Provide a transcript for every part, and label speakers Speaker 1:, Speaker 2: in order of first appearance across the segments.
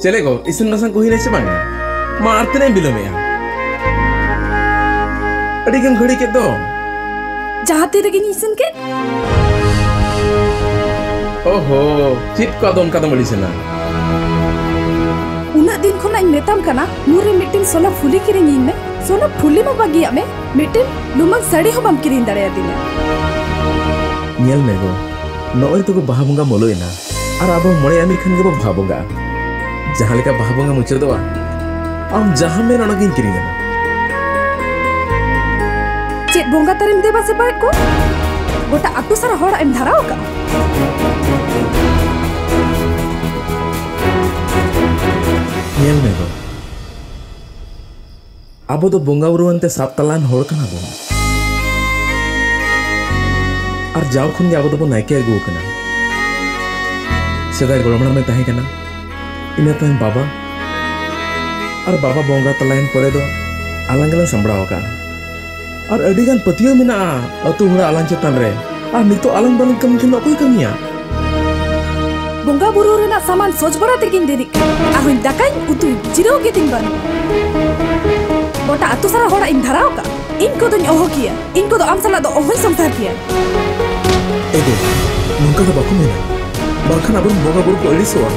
Speaker 1: चले गो इसन मसन को ही नहीं चबांगा मारते नहीं बिलो में अड़ी गन घड़ी के दो
Speaker 2: जाते रगे इसन के
Speaker 1: ओहो चिप का दम बड़ी सेना
Speaker 2: उना दिन को ना मेताम कना मुरे मिटिन सोना फुली किरिंग इन में सोना फुली में बागिया में मिटिन लुमंग सड़ी हो बम किरिंग दड़े दिन
Speaker 1: नियल में गो नॉय तो को बाहाबुंगा मोलो इना और अब मोड़े आमिर खान के बो बाहाबुंगा जहाँ लेका बाहाबुंगा मुचर दो आम जहाँ में ना गिन किरिंग ना
Speaker 2: चेत बोंगा तरिम देवा से बाइक को गोटा अतु सारा होड़ा एम धराओ का
Speaker 1: नियल में गो अब तो बोंगा उरुवंते सातलान होड़ कना बो और जाओ खुन अब तो नायके अगू कना सेदाय गोलमणा में ताहे कना इना तान बाबा और बाबा बोंगा तलायन परे दो आलंगला संबड़ाव काना और अडिगान पतियो मिना अतु हुड़ा आलां चेतान रे और नितो आलां बालां कमी खन अकोय कमिया
Speaker 2: बोंगा बुरु रेना सामान सोच बड़ा तेकिन देरी आहुन दाकाई उतु जिरो के दिन बन गोटा अतु सारा होड़ा इन धराव का इनको तो ओहो किया इनको तो आम सला तो ओहो संसार किया
Speaker 1: एगो मुंका तो बाकु मेना बाखन अब बोंगा बुरु को एलिसवा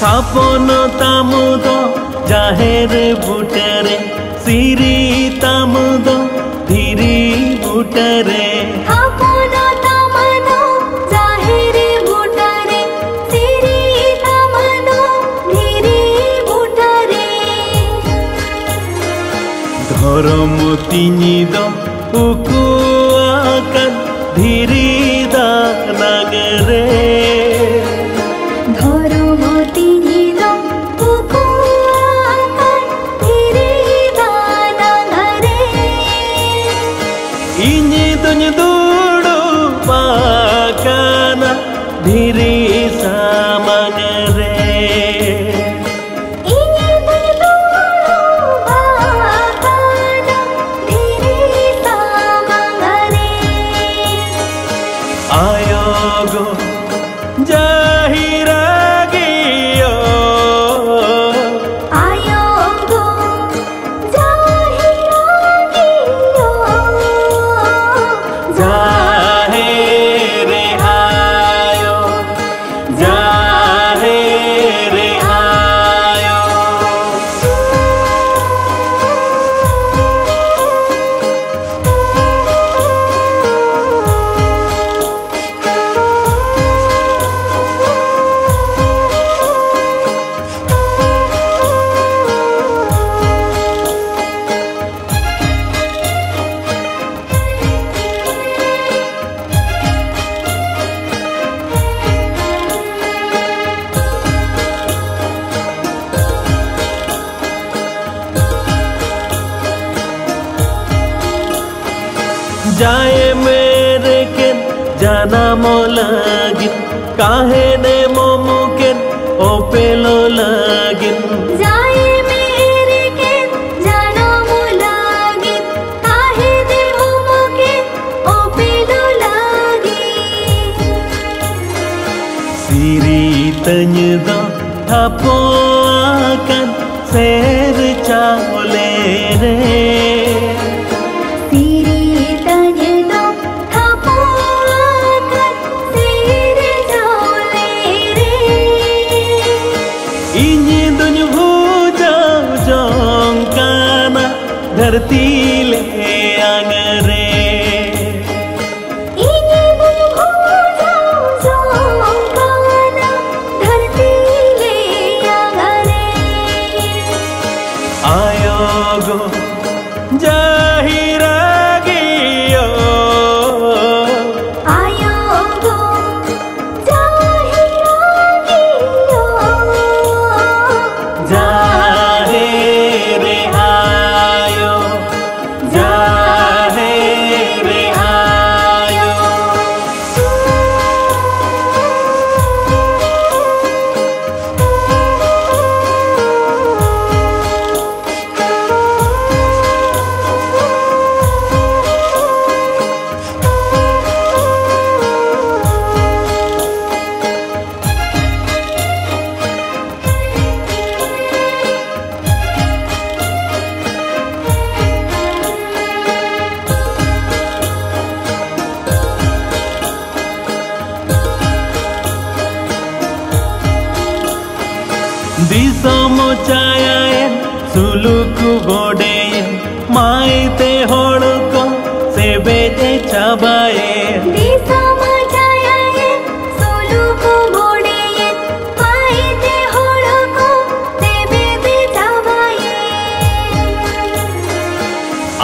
Speaker 3: थापन तामुद जाहेर बुटरे सिरी तामुद धीरी बुटरे
Speaker 4: थापन तामुद जाहेर बुटरे सिरी तामुद धीरी बुटरे
Speaker 3: धरम तिनिद उकुआकन धीरी दा नगरे जाए मेरे के जाना मोलागिन काहे ने मोमुकेन ओपेलो लागिन
Speaker 4: जाए मेरे के जाना मोलागिन काहे ने मोमुकेन ओपेलो लागिन
Speaker 3: सिरी तन्यदा थापोakan ser chaole re धरती ले आंगरे
Speaker 4: धरती ले आंगरे
Speaker 3: आयो गो जाहिरा गियो
Speaker 4: आयो गो जाहिरा गियो
Speaker 3: जाहे रे आयो जाहे रे आयो दिसम चायायन सुलुकु बोडेयन माइते होड़को सेबेजे चाबाये
Speaker 4: दिसम चायायन सुलुकु बोडेयन माइते होड़को सेबेजे चाबाये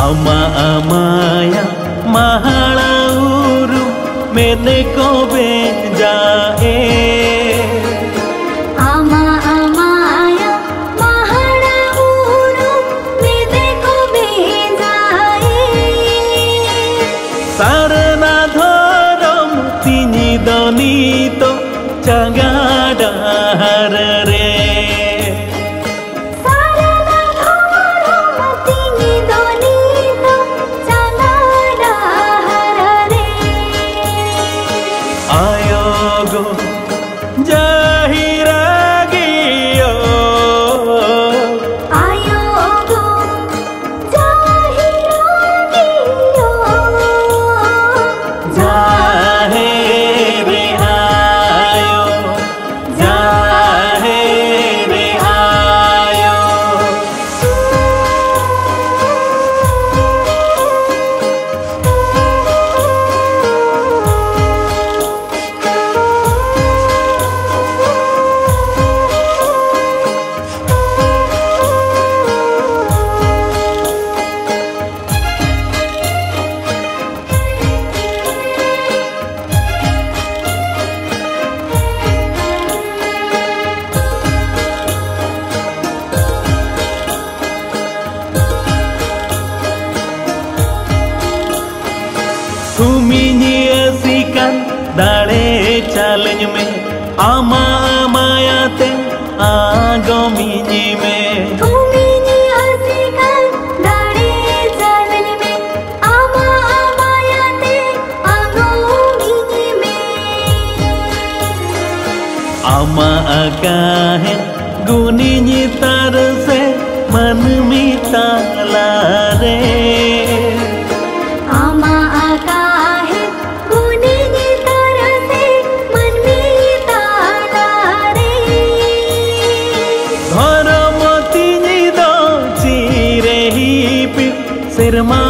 Speaker 3: अमा अमाया महाड़ा उरु मेने को बेजाए सारना धरम तिनी दनीतो चगाडा हर रे
Speaker 4: सारना धरम तिनी दनीतो चगाडा हर रे
Speaker 3: आयो गो जाहिरा गियो
Speaker 4: आयो गो जाहिरा गियो
Speaker 3: जाहे रे आयो जाहे रे आयो Kuminyasikan dare challenge में आमा मायाते आगो मिनी में
Speaker 4: कुमिnyasikan dare challenge में आमा मायाते आगो मिनी में
Speaker 3: आमा आका है गुनी तार से मन मिताला रे
Speaker 4: आमा आका है गुनी तरह से मन में ताला रे
Speaker 3: धर्मती दो चिरे ही सिरमा